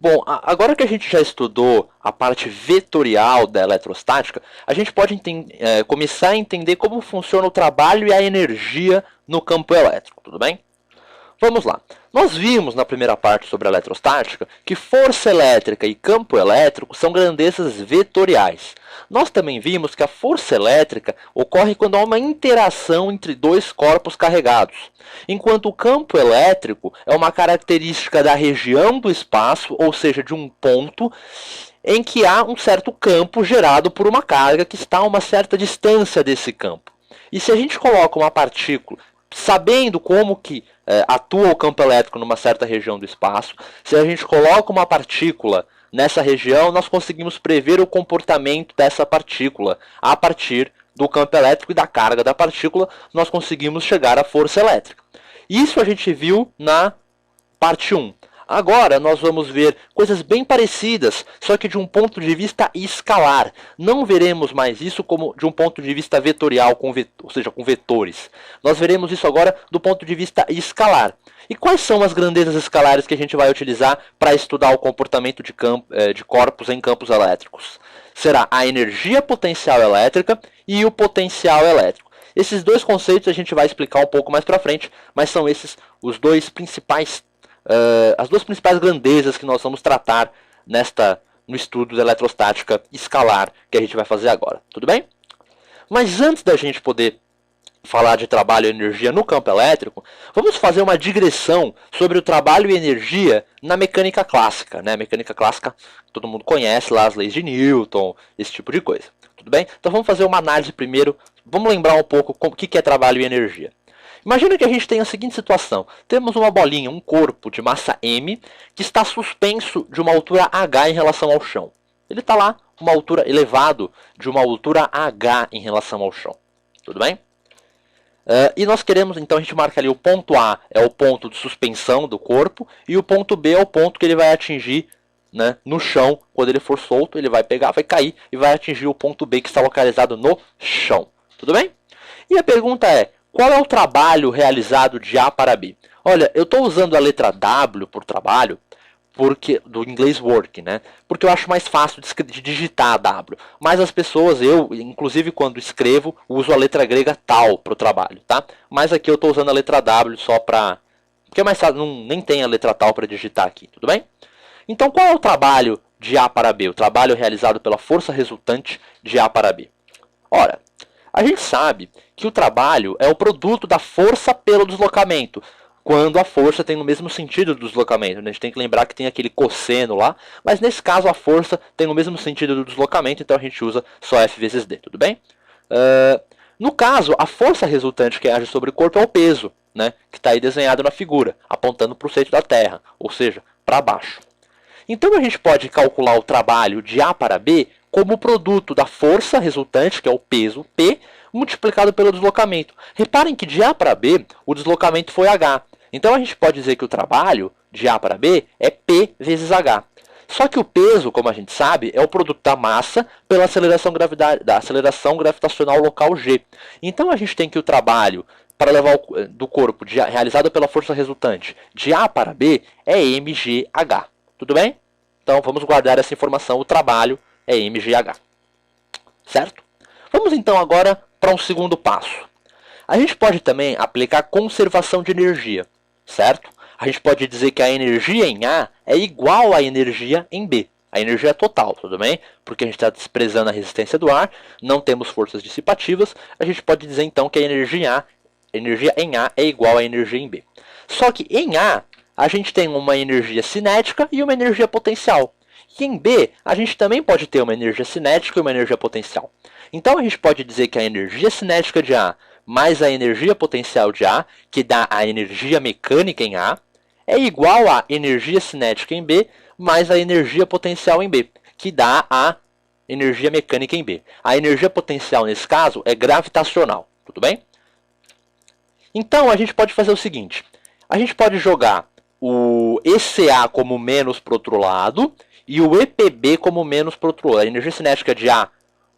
Bom, agora que a gente já estudou a parte vetorial da eletrostática, a gente pode começar a entender como funciona o trabalho e a energia no campo elétrico, tudo bem? Vamos lá. Nós vimos na primeira parte sobre a eletrostática que força elétrica e campo elétrico são grandezas vetoriais. Nós também vimos que a força elétrica ocorre quando há uma interação entre dois corpos carregados, enquanto o campo elétrico é uma característica da região do espaço, ou seja, de um ponto, em que há um certo campo gerado por uma carga que está a uma certa distância desse campo. E se a gente coloca uma partícula, sabendo como que atua o campo elétrico numa certa região do espaço, se a gente coloca uma partícula nessa região, nós conseguimos prever o comportamento dessa partícula. A partir do campo elétrico e da carga da partícula, nós conseguimos chegar à força elétrica. Isso a gente viu na parte 1. Agora nós vamos ver coisas bem parecidas, só que de um ponto de vista escalar. Não veremos mais isso como de um ponto de vista vetorial, ou seja, com vetores. Nós veremos isso agora do ponto de vista escalar. E quais são as grandezas escalares que a gente vai utilizar para estudar o comportamento de corpos em campos elétricos? Será a energia potencial elétrica e o potencial elétrico. Esses dois conceitos a gente vai explicar um pouco mais para frente, mas são esses os dois principais as duas principais grandezas que nós vamos tratar no estudo da eletrostática escalar que a gente vai fazer agora, tudo bem? Mas antes da gente poder falar de trabalho e energia no campo elétrico, vamos fazer uma digressão sobre o trabalho e energia na mecânica clássica, né? A mecânica clássica todo mundo conhece lá as leis de Newton, esse tipo de coisa, tudo bem? Então vamos fazer uma análise primeiro, vamos lembrar um pouco o que é trabalho e energia. Imagina que a gente tem a seguinte situação. Temos uma bolinha, um corpo de massa m, que está suspenso de uma altura h em relação ao chão. Ele está lá, uma altura elevado de uma altura h em relação ao chão. Tudo bem? E nós queremos, então a gente marca ali o ponto A é o ponto de suspensão do corpo, e o ponto B é o ponto que ele vai atingir, né, no chão. Quando ele for solto, ele vai pegar, vai cair e vai atingir o ponto B que está localizado no chão. Tudo bem? E a pergunta é, qual é o trabalho realizado de A para B? Olha, eu estou usando a letra W por trabalho, do inglês work, né? Porque eu acho mais fácil de digitar a W. Mas as pessoas, eu, inclusive quando escrevo, uso a letra grega tal para o trabalho, tá? Mas aqui eu estou usando a letra W só para... Porque é mais fácil, nem tem a letra tal para digitar aqui, tudo bem? Então qual é o trabalho de A para B? O trabalho realizado pela força resultante de A para B. Ora, a gente sabe que o trabalho é o produto da força pelo deslocamento, quando a força tem o mesmo sentido do deslocamento. A gente tem que lembrar que tem aquele cosseno lá, mas nesse caso a força tem o mesmo sentido do deslocamento, então a gente usa só F vezes D, tudo bem? No caso, a força resultante que age sobre o corpo é o peso, né, que está aí desenhado na figura, apontando para o centro da Terra, ou seja, para baixo. Então a gente pode calcular o trabalho de A para B como produto da força resultante, que é o peso P, multiplicado pelo deslocamento. Reparem que de A para B, o deslocamento foi H. Então a gente pode dizer que o trabalho de A para B é P vezes H. Só que o peso, como a gente sabe, é o produto da massa pela da aceleração gravitacional local G. Então a gente tem que o trabalho para levar do corpo realizado pela força resultante de A para B é mgh. Tudo bem? Então vamos guardar essa informação, o trabalho é mgh. Certo? Vamos então agora para um segundo passo. A gente pode também aplicar conservação de energia, certo? A gente pode dizer que a energia em A é igual à energia em B. A energia é total, tudo bem? Porque a gente está desprezando a resistência do ar, não temos forças dissipativas, a gente pode dizer então que a energia em A é igual à energia em B. Só que em A gente tem uma energia cinética e uma energia potencial. E em B, a gente também pode ter uma energia cinética e uma energia potencial. Então a gente pode dizer que a energia cinética de A mais a energia potencial de A, que dá a energia mecânica em A, é igual à energia cinética em B mais a energia potencial em B, que dá a energia mecânica em B. A energia potencial, nesse caso, é gravitacional. Tudo bem? Então a gente pode fazer o seguinte. A gente pode jogar o ECA como menos para o outro lado e o EPB como menos para o outro lado. A energia cinética de A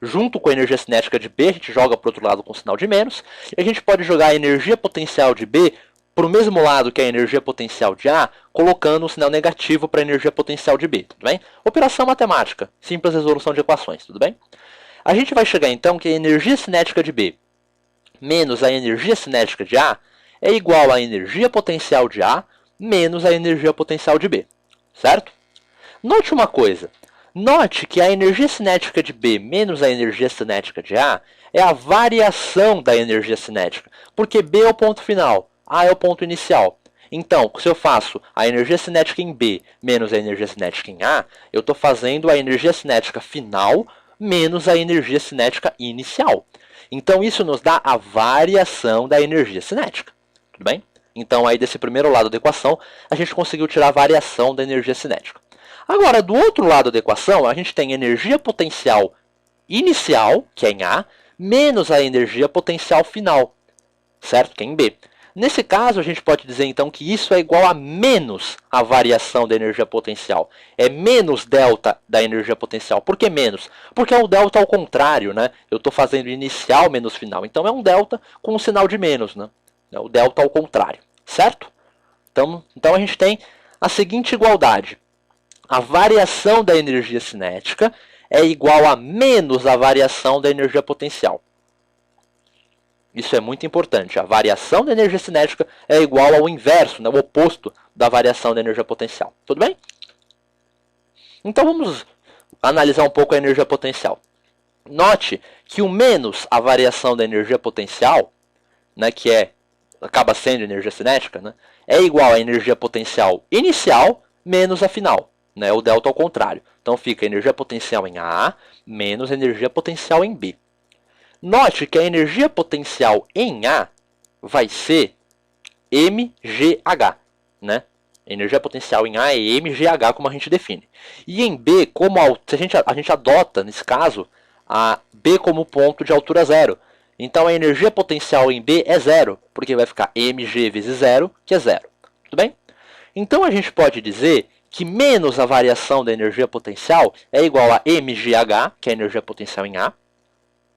junto com a energia cinética de B, a gente joga para o outro lado com sinal de menos. E a gente pode jogar a energia potencial de B para o mesmo lado que a energia potencial de A, colocando um sinal negativo para a energia potencial de B, tudo bem? Operação matemática, simples resolução de equações, tudo bem? A gente vai chegar então que a energia cinética de B menos a energia cinética de A é igual à energia potencial de A menos a energia potencial de B, certo? Note uma coisa, note que a energia cinética de B menos a energia cinética de A é a variação da energia cinética, porque B é o ponto final, A é o ponto inicial. Então, se eu faço a energia cinética em B menos a energia cinética em A, eu estou fazendo a energia cinética final menos a energia cinética inicial. Então, isso nos dá a variação da energia cinética. Tudo bem? Então, aí desse primeiro lado da equação, a gente conseguiu tirar a variação da energia cinética. Agora, do outro lado da equação, a gente tem energia potencial inicial, que é em A, menos a energia potencial final, certo? Que é em B. Nesse caso, a gente pode dizer, então, que isso é igual a menos a variação da energia potencial. É menos delta da energia potencial. Por que menos? Porque é o delta ao contrário, né? Eu estou fazendo inicial menos final. Então, é um delta com um sinal de menos, né? É o delta ao contrário, certo? Então, a gente tem a seguinte igualdade. A variação da energia cinética é igual a menos a variação da energia potencial. Isso é muito importante. A variação da energia cinética é igual ao inverso, né, o oposto da variação da energia potencial. Tudo bem? Então vamos analisar um pouco a energia potencial. Note que o menos a variação da energia potencial, né, que acaba sendo energia cinética, né, é igual à energia potencial inicial menos a final. Né, o delta ao contrário. Então fica energia potencial em A menos energia potencial em B. Note que a energia potencial em A vai ser mgh, né? Energia potencial em A é mgh, como a gente define. E em B, como a gente adota, nesse caso, a B como ponto de altura zero. Então a energia potencial em B é zero, porque vai ficar mg vezes zero, que é zero. Tudo bem? Então a gente pode dizer que menos a variação da energia potencial é igual a mgh, que é a energia potencial em A,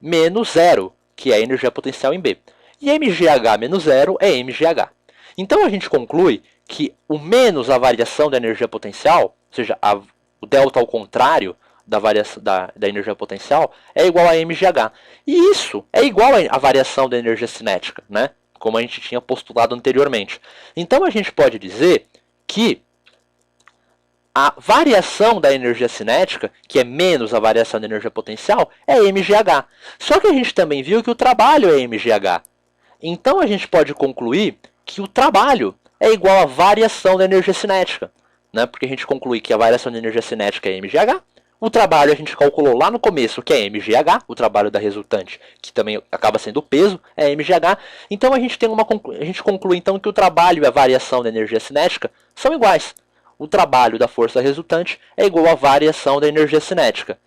menos zero, que é a energia potencial em B. E mgh menos zero é mgh. Então a gente conclui que o menos a variação da energia potencial, ou seja, o delta ao contrário da energia potencial, é igual a mgh. E isso é igual à variação da energia cinética, né? Como a gente tinha postulado anteriormente. Então a gente pode dizer que a variação da energia cinética, que é menos a variação da energia potencial, é mgh. Só que a gente também viu que o trabalho é mgh. Então a gente pode concluir que o trabalho é igual à variação da energia cinética. Né? Porque a gente conclui que a variação da energia cinética é mgh. O trabalho a gente calculou lá no começo, que é mgh, o trabalho da resultante, que também acaba sendo o peso, é mgh. Então a gente conclui então que o trabalho e a variação da energia cinética são iguais. O trabalho da força resultante é igual à variação da energia cinética.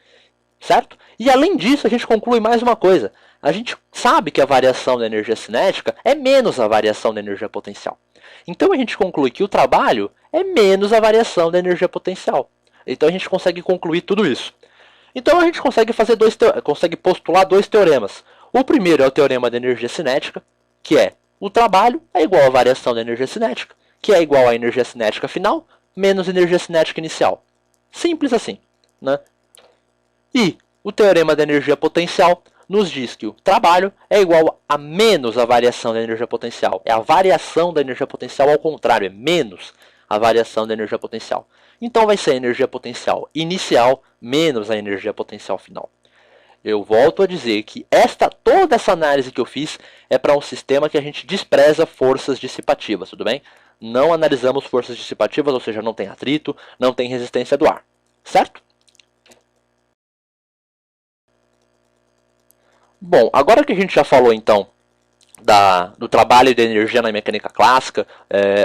Certo? E além disso, a gente conclui mais uma coisa. A gente sabe que a variação da energia cinética é menos a variação da energia potencial. Então a gente conclui que o trabalho é menos a variação da energia potencial. Então a gente consegue concluir tudo isso. Então a gente consegue postular dois teoremas. O primeiro é o teorema da energia cinética, que é o trabalho é igual à variação da energia cinética, que é igual à energia cinética final, menos energia cinética inicial. Simples assim. Né? E o teorema da energia potencial nos diz que o trabalho é igual a menos a variação da energia potencial. É a variação da energia potencial ao contrário, é menos a variação da energia potencial. Então vai ser a energia potencial inicial menos a energia potencial final. Eu volto a dizer que toda essa análise que eu fiz é para um sistema que a gente despreza forças dissipativas, tudo bem? Não analisamos forças dissipativas, ou seja, não tem atrito, não tem resistência do ar. Certo? Bom, agora que a gente já falou então do trabalho de energia na mecânica clássica,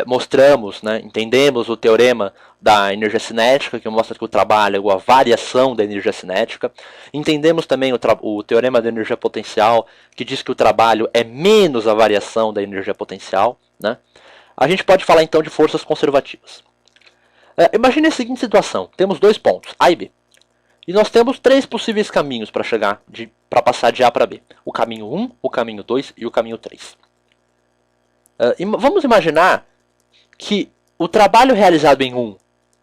mostramos, né, entendemos o teorema da energia cinética, que mostra que o trabalho é igual à variação da energia cinética. Entendemos também o teorema da energia potencial, que diz que o trabalho é menos a variação da energia potencial. Né? A gente pode falar então de forças conservativas. Imagine a seguinte situação: temos dois pontos, A e B. E nós temos três possíveis caminhos para passar de A para B. O caminho 1, o caminho 2 e o caminho 3. Vamos imaginar que o trabalho realizado em 1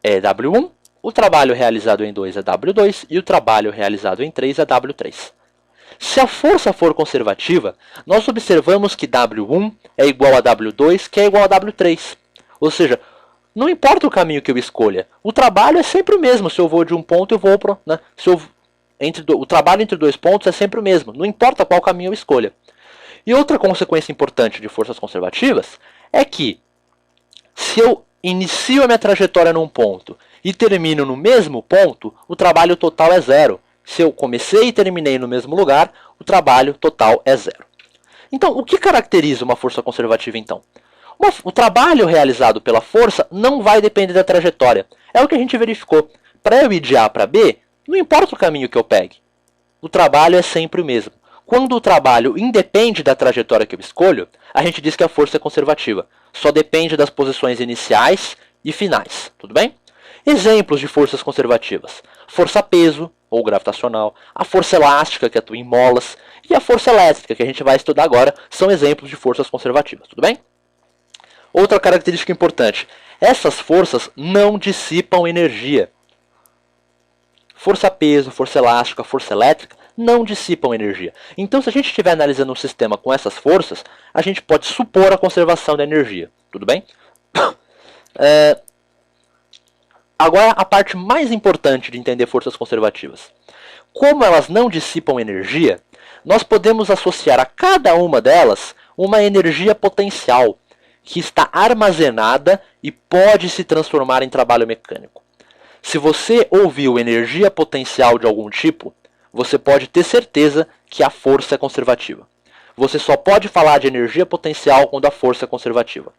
é W1, o trabalho realizado em 2 é W2 e o trabalho realizado em 3 é W3. Se a força for conservativa, nós observamos que W1 é igual a W2, que é igual a W3. Ou seja, não importa o caminho que eu escolha, o trabalho é sempre o mesmo. Se eu vou de um ponto, eu vou para... Né? O trabalho entre dois pontos é sempre o mesmo, não importa qual caminho eu escolha. E outra consequência importante de forças conservativas é que, se eu inicio a minha trajetória num ponto e termino no mesmo ponto, o trabalho total é zero. Se eu comecei e terminei no mesmo lugar, o trabalho total é zero. Então, o que caracteriza uma força conservativa, então? O trabalho realizado pela força não vai depender da trajetória. É o que a gente verificou. Para eu ir de A para B, não importa o caminho que eu pegue. O trabalho é sempre o mesmo. Quando o trabalho independe da trajetória que eu escolho, a gente diz que a força é conservativa. Só depende das posições iniciais e finais. Tudo bem? Exemplos de forças conservativas. Força-peso, ou gravitacional, a força elástica, que atua em molas, e a força elétrica, que a gente vai estudar agora, são exemplos de forças conservativas. Tudo bem? Outra característica importante. Essas forças não dissipam energia. Força-peso, força elástica, força elétrica não dissipam energia. Então, se a gente estiver analisando um sistema com essas forças, a gente pode supor a conservação da energia. Tudo bem? Agora, a parte mais importante de entender forças conservativas. Como elas não dissipam energia, nós podemos associar a cada uma delas uma energia potencial que está armazenada e pode se transformar em trabalho mecânico. Se você ouviu energia potencial de algum tipo, você pode ter certeza que a força é conservativa. Você só pode falar de energia potencial quando a força é conservativa.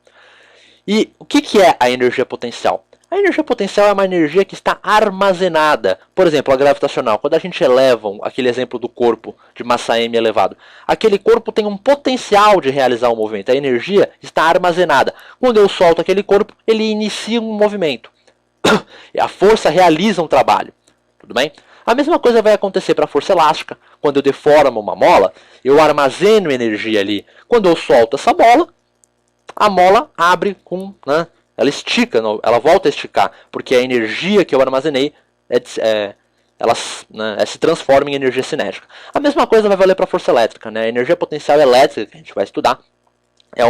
E o que é a energia potencial? A energia potencial é uma energia que está armazenada. Por exemplo, a gravitacional. Quando a gente eleva aquele exemplo do corpo de massa m elevado, aquele corpo tem um potencial de realizar um movimento. A energia está armazenada. Quando eu solto aquele corpo, ele inicia um movimento. A força realiza um trabalho. Tudo bem? A mesma coisa vai acontecer para a força elástica. Quando eu deformo uma mola, eu armazeno energia ali. Quando eu solto essa bola, a mola abre com... ela estica, ela volta a esticar, porque a energia que eu armazenei se transforma em energia cinética. A mesma coisa vai valer para a força elétrica. A energia potencial elétrica, que a gente vai estudar, é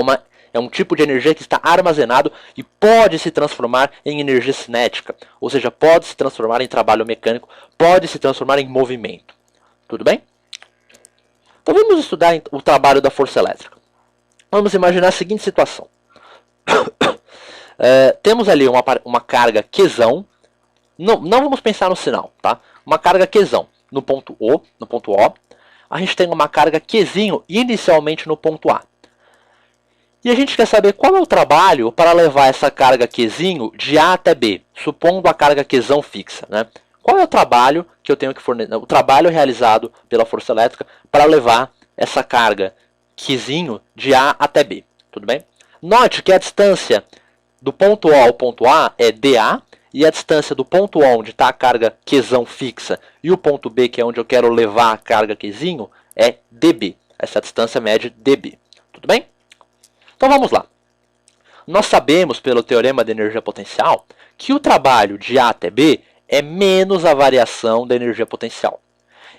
um tipo de energia que está armazenado e pode se transformar em energia cinética. Ou seja, pode se transformar em trabalho mecânico, pode se transformar em movimento. Tudo bem? Então vamos estudar o trabalho da força elétrica. Vamos imaginar a seguinte situação. Temos ali uma carga Qzão. Não vamos pensar no sinal, tá? Uma carga Qzão no ponto O. A gente tem uma carga Qzinho inicialmente no ponto A. E a gente quer saber qual é o trabalho para levar essa carga Qzinho de A até B, supondo a carga Qzão fixa, né? Qual é o trabalho que eu tenho que fornecer? O trabalho realizado pela força elétrica para levar essa carga Qzinho de A até B. Tudo bem? Note que a distância do ponto O ao ponto A é dA, e a distância do ponto O, onde está a carga Qzão fixa, e o ponto B, que é onde eu quero levar a carga Qzinho, é dB. Essa distância mede dB. Tudo bem? Então vamos lá. Nós sabemos, pelo teorema da energia potencial, que o trabalho de A até B é menos a variação da energia potencial.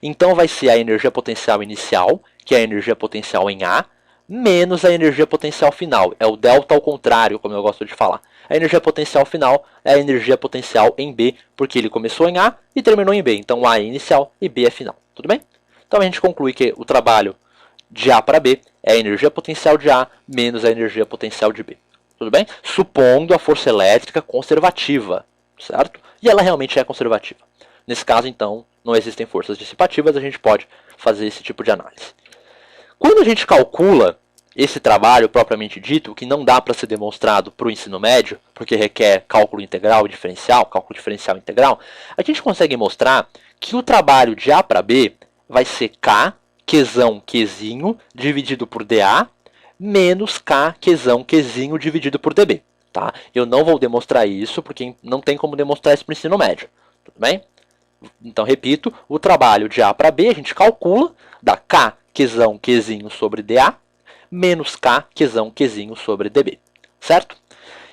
Então vai ser a energia potencial inicial, que é a energia potencial em A, menos a energia potencial final. É o delta ao contrário, como eu gosto de falar. A energia potencial final é a energia potencial em B, porque ele começou em A e terminou em B. Então A é inicial e B é final. Tudo bem? Então a gente conclui que o trabalho de A para B é a energia potencial de A menos a energia potencial de B. Tudo bem? Supondo a força elétrica conservativa, certo? E ela realmente é conservativa. Nesse caso, então, não existem forças dissipativas, a gente pode fazer esse tipo de análise. Quando a gente calcula esse trabalho propriamente dito, que não dá para ser demonstrado para o ensino médio, porque requer cálculo integral e diferencial, cálculo diferencial integral, a gente consegue mostrar que o trabalho de A para B vai ser K, Qzão, Qzinho, dividido por dA, menos K, Qzão, Qzinho, dividido por dB. Tá? Eu não vou demonstrar isso, porque não tem como demonstrar isso para o ensino médio. Tudo bem? Então, repito, o trabalho de A para B a gente calcula, dá K, Qzão, Qzinho sobre dA, menos K, Qzão, Qzinho sobre dB. Certo?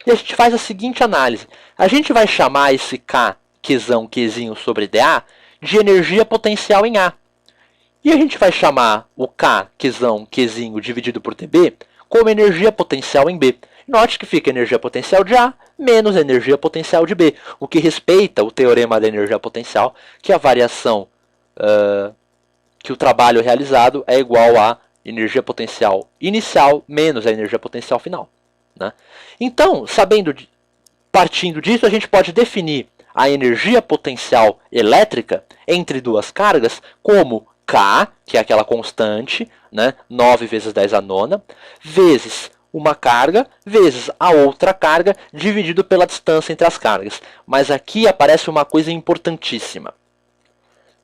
E a gente faz a seguinte análise. A gente vai chamar esse K, Qzão, Qzinho sobre dA de energia potencial em A. E a gente vai chamar o K, Qzão, Qzinho dividido por dB como energia potencial em B. Note que fica energia potencial de A menos energia potencial de B, o que respeita o teorema da energia potencial, que a variação que o trabalho realizado é igual a energia potencial inicial menos a energia potencial final. Né? Então, partindo disso, a gente pode definir a energia potencial elétrica entre duas cargas como K, que é aquela constante, né, 9 vezes 10 a nona, vezes uma carga, vezes a outra carga, dividido pela distância entre as cargas. Mas aqui aparece uma coisa importantíssima.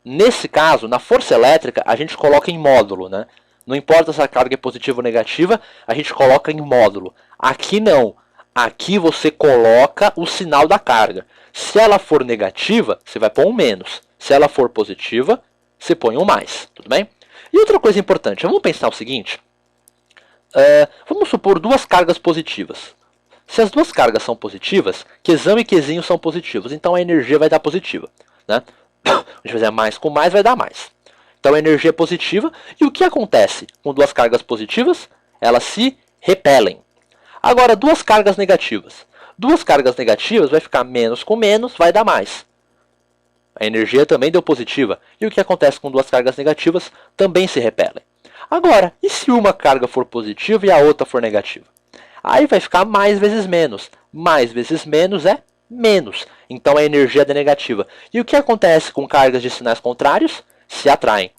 Nesse caso, na força elétrica, a gente coloca em módulo. Né? Não importa se a carga é positiva ou negativa, a gente coloca em módulo. Aqui não. Aqui você coloca o sinal da carga. Se ela for negativa, você vai pôr um menos. Se ela for positiva, você põe um mais. Tudo bem? E outra coisa importante, vamos pensar o seguinte. Vamos supor duas cargas positivas. Se as duas cargas são positivas, Qzão e Qzinho são positivos. Então a energia vai dar positiva. Né? A gente fizer mais com mais, vai dar mais. Então a energia é positiva. E o que acontece com duas cargas positivas? Elas se repelem. Agora, duas cargas negativas. Duas cargas negativas vai ficar menos com menos, vai dar mais. A energia também deu positiva. E o que acontece com duas cargas negativas? Também se repelem. Agora, e se uma carga for positiva e a outra for negativa? Aí vai ficar mais vezes menos. Mais vezes menos é menos. Então a energia é negativa. E o que acontece com cargas de sinais contrários? Se atraem.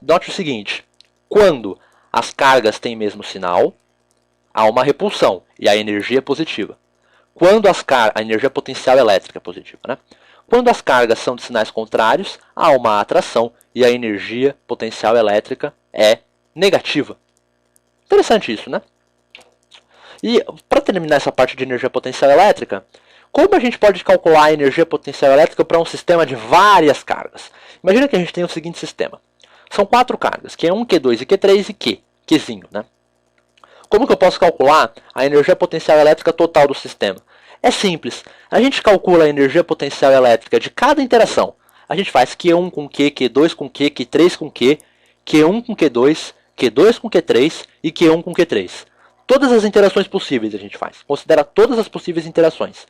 Note o seguinte. Quando as cargas têm mesmo sinal, há uma repulsão. E a energia é positiva. Quando a energia potencial elétrica é positiva. Né? Quando as cargas são de sinais contrários, há uma atração. E a energia potencial elétrica é negativa. Interessante isso, né? E para terminar essa parte de energia potencial elétrica, como a gente pode calcular a energia potencial elétrica para um sistema de várias cargas? Imagina que a gente tem o seguinte sistema. São 4 cargas, Q1, Q2 e Q3 e Qzinho, né? Como que eu posso calcular a energia potencial elétrica total do sistema? É simples. A gente calcula a energia potencial elétrica de cada interação. A gente faz Q1 com Q, Q2 com Q, Q3 com Q, Q1 com Q2, Q2 com Q3 e Q1 com Q3. Todas as interações possíveis a gente faz. Considera todas as possíveis interações.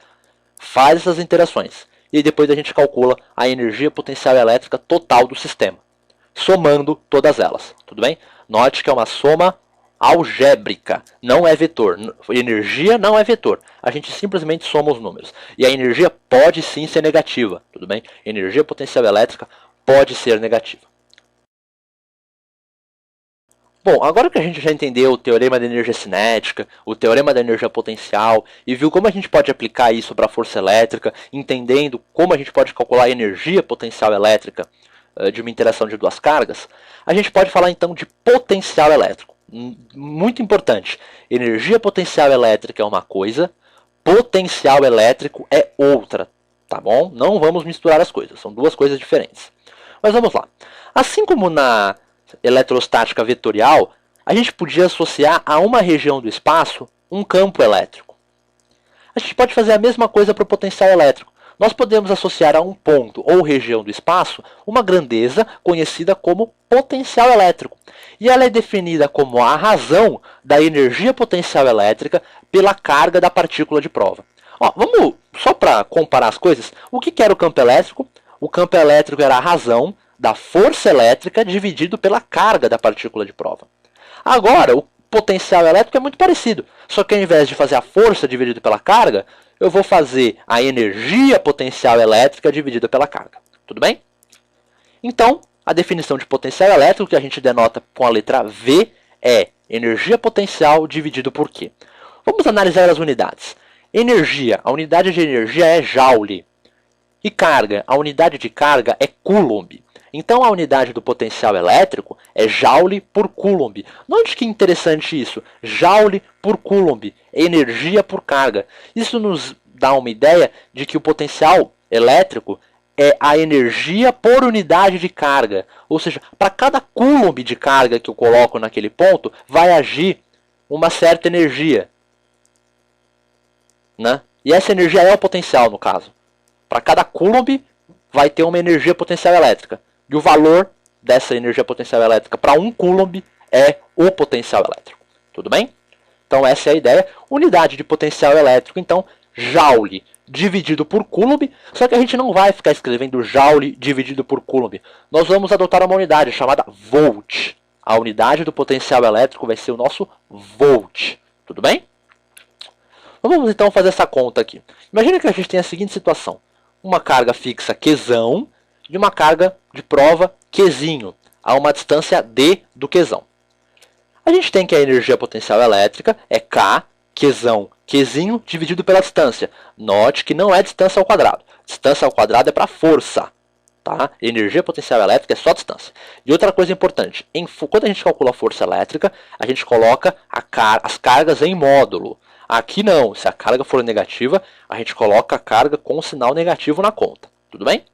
Faz essas interações. E depois a gente calcula a energia potencial elétrica total do sistema. Somando todas elas. Tudo bem? Note que é uma soma algébrica. Não é vetor. Energia não é vetor. A gente simplesmente soma os números. E a energia pode sim ser negativa. Tudo bem? Energia potencial elétrica pode ser negativa. Bom, agora que a gente já entendeu o teorema da energia cinética, o teorema da energia potencial, e viu como a gente pode aplicar isso para a força elétrica, entendendo como a gente pode calcular a energia potencial elétrica de uma interação de duas cargas, a gente pode falar então de potencial elétrico. Muito importante, energia potencial elétrica é uma coisa, potencial elétrico é outra, tá bom? Não vamos misturar as coisas, são duas coisas diferentes. Mas vamos lá. Assim como na eletrostática vetorial, a gente podia associar a uma região do espaço um campo elétrico. A gente pode fazer a mesma coisa para o potencial elétrico. Nós podemos associar a um ponto ou região do espaço uma grandeza conhecida como potencial elétrico. E ela é definida como a razão da energia potencial elétrica pela carga da partícula de prova. Vamos, só para comparar as coisas, o que era o campo elétrico? O campo elétrico era a razão da força elétrica dividido pela carga da partícula de prova. Agora, o potencial elétrico é muito parecido, só que ao invés de fazer a força dividida pela carga, eu vou fazer a energia potencial elétrica dividida pela carga. Tudo bem? Então, a definição de potencial elétrico, que a gente denota com a letra V, é energia potencial dividido por Q. Vamos analisar as unidades. Energia, a unidade de energia é Joule. E carga, a unidade de carga é Coulomb. Então a unidade do potencial elétrico é Joule por Coulomb. Note que interessante isso. Joule por Coulomb, energia por carga. Isso nos dá uma ideia de que o potencial elétrico é a energia por unidade de carga. Ou seja, para cada coulomb de carga que eu coloco naquele ponto, vai agir uma certa energia. Né? E essa energia é o potencial, no caso. Para cada coulomb, vai ter uma energia potencial elétrica. E o valor dessa energia potencial elétrica para um coulomb é o potencial elétrico. Tudo bem? Então essa é a ideia. Unidade de potencial elétrico, então, joule dividido por coulomb. Só que a gente não vai ficar escrevendo joule dividido por coulomb. Nós vamos adotar uma unidade chamada volt. A unidade do potencial elétrico vai ser o nosso volt. Tudo bem? Vamos então fazer essa conta aqui. Imagina que a gente tem a seguinte situação. Uma carga fixa Qzão e uma carga de prova Qzinho, a uma distância d do Qzão. A gente tem que a energia potencial elétrica é K, Qzão, Qzinho dividido pela distância. Note que não é distância ao quadrado. Distância ao quadrado é para força. Tá? Energia potencial elétrica é só distância. E outra coisa importante, quando a gente calcula a força elétrica, a gente coloca as cargas em módulo. Aqui não, se a carga for negativa, a gente coloca a carga com o sinal negativo na conta. Tudo bem?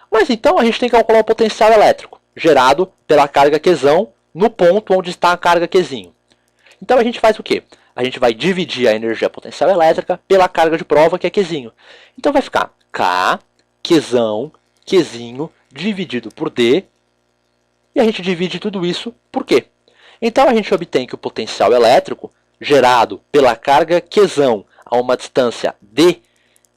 Mas então a gente tem que calcular o potencial elétrico, gerado pela carga Qzão no ponto onde está a carga Qzinho. Então a gente faz o quê? A gente vai dividir a energia potencial elétrica pela carga de prova, que é Qzinho. Então vai ficar K, Qzão, Qzinho, dividido por D. E a gente divide tudo isso por quê? Então a gente obtém que o potencial elétrico gerado pela carga Qzão a uma distância D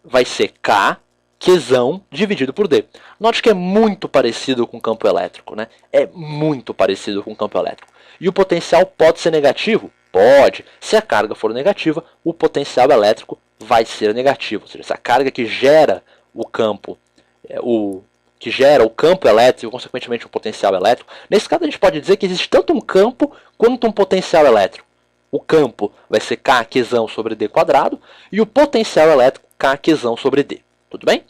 vai ser K, Qzão dividido por D. Note que é muito parecido com o campo elétrico, né? É muito parecido com o campo elétrico. E o potencial pode ser negativo? Pode. Se a carga for negativa, o potencial elétrico vai ser negativo. Ou seja, se a carga que gera o campo, campo elétrico, consequentemente o potencial elétrico, nesse caso a gente pode dizer que existe tanto um campo quanto um potencial elétrico. O campo vai ser K Qzão sobre D quadrado e o potencial elétrico K Qzão sobre D. Tudo bem?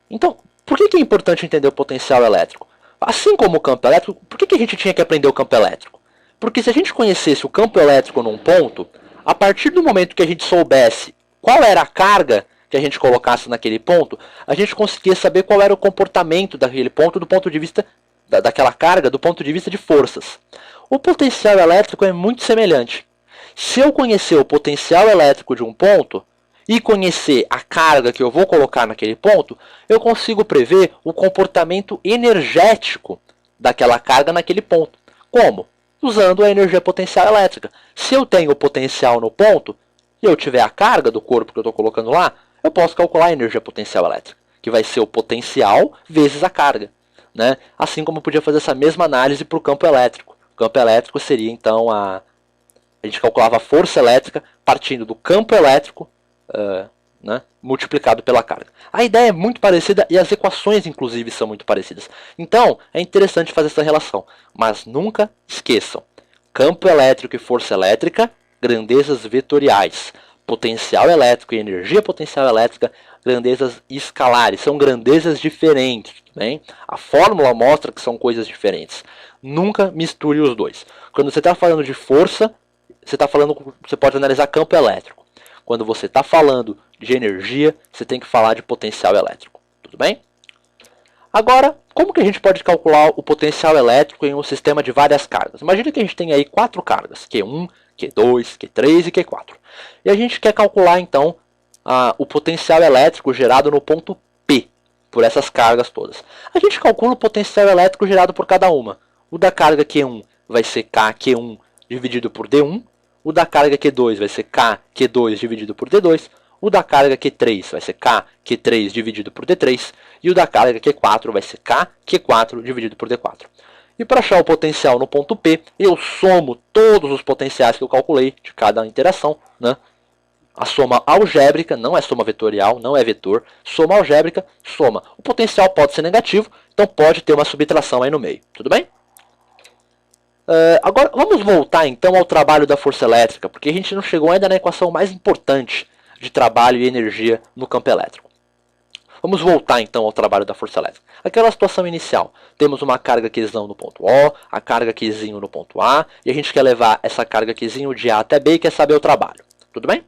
Então, por que é importante entender o potencial elétrico? Assim como o campo elétrico, por que a gente tinha que aprender o campo elétrico? Porque se a gente conhecesse o campo elétrico num ponto, a partir do momento que a gente soubesse qual era a carga que a gente colocasse naquele ponto, a gente conseguia saber qual era o comportamento daquele ponto do ponto de vista daquela carga, do ponto de vista de forças. O potencial elétrico é muito semelhante. Se eu conhecer o potencial elétrico de um ponto e conhecer a carga que eu vou colocar naquele ponto, eu consigo prever o comportamento energético daquela carga naquele ponto. Como? Usando a energia potencial elétrica. Se eu tenho o potencial no ponto e eu tiver a carga do corpo que eu estou colocando lá, eu posso calcular a energia potencial elétrica, que vai ser o potencial vezes a carga. Né? Assim como eu podia fazer essa mesma análise para o campo elétrico. O campo elétrico seria então a gente calculava a força elétrica partindo do campo elétrico né, multiplicado pela carga. A ideia é muito parecida e as equações inclusive são muito parecidas. Então é interessante fazer essa relação. Mas nunca esqueçam. Campo elétrico e força elétrica, grandezas vetoriais. Potencial elétrico e energia potencial elétrica, grandezas escalares. São grandezas diferentes. Bem? A fórmula mostra que são coisas diferentes. Nunca misture os dois. Quando você está falando de força, você pode analisar campo elétrico. Quando você está falando de energia, você tem que falar de potencial elétrico. Tudo bem? Agora, como que a gente pode calcular o potencial elétrico em um sistema de várias cargas? Imagina que a gente tem aí 4 cargas, Q1, Q2, Q3 e Q4. E a gente quer calcular, então, o potencial elétrico gerado no ponto P, por essas cargas todas. A gente calcula o potencial elétrico gerado por cada uma. O da carga Q1 vai ser KQ1 dividido por D1. O da carga Q2 vai ser KQ2 dividido por D2. O da carga Q3 vai ser KQ3 dividido por D3. E o da carga Q4 vai ser KQ4 dividido por D4. E para achar o potencial no ponto P, eu somo todos os potenciais que eu calculei de cada interação. Né? A soma algébrica, não é soma vetorial, não é vetor. Soma algébrica, soma. O potencial pode ser negativo, então pode ter uma subtração aí no meio. Tudo bem? Agora, vamos voltar então ao trabalho da força elétrica, porque a gente não chegou ainda na equação mais importante de trabalho e energia no campo elétrico. Vamos voltar então ao trabalho da força elétrica. Aquela situação inicial, temos uma carga Qzão no ponto O, a carga Qzinho no ponto A, e a gente quer levar essa carga Qzinho de A até B e quer saber o trabalho. Tudo bem?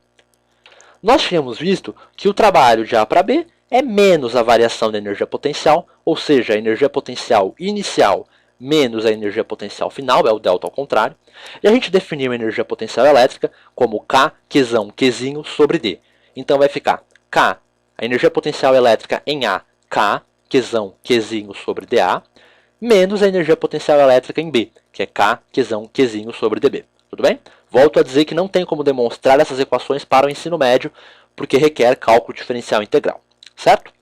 Nós tínhamos visto que o trabalho de A para B é menos a variação da energia potencial, ou seja, a energia potencial inicial menos a energia potencial final, é o delta ao contrário. E a gente definiu a energia potencial elétrica como K, Qzão, Qzinho sobre D. Então vai ficar K, a energia potencial elétrica em A, K, Qzão, Qzinho sobre dA, menos a energia potencial elétrica em B, que é K, Qzão, Qzinho sobre dB. Tudo bem? Volto a dizer que não tem como demonstrar essas equações para o ensino médio, porque requer cálculo diferencial integral. Certo?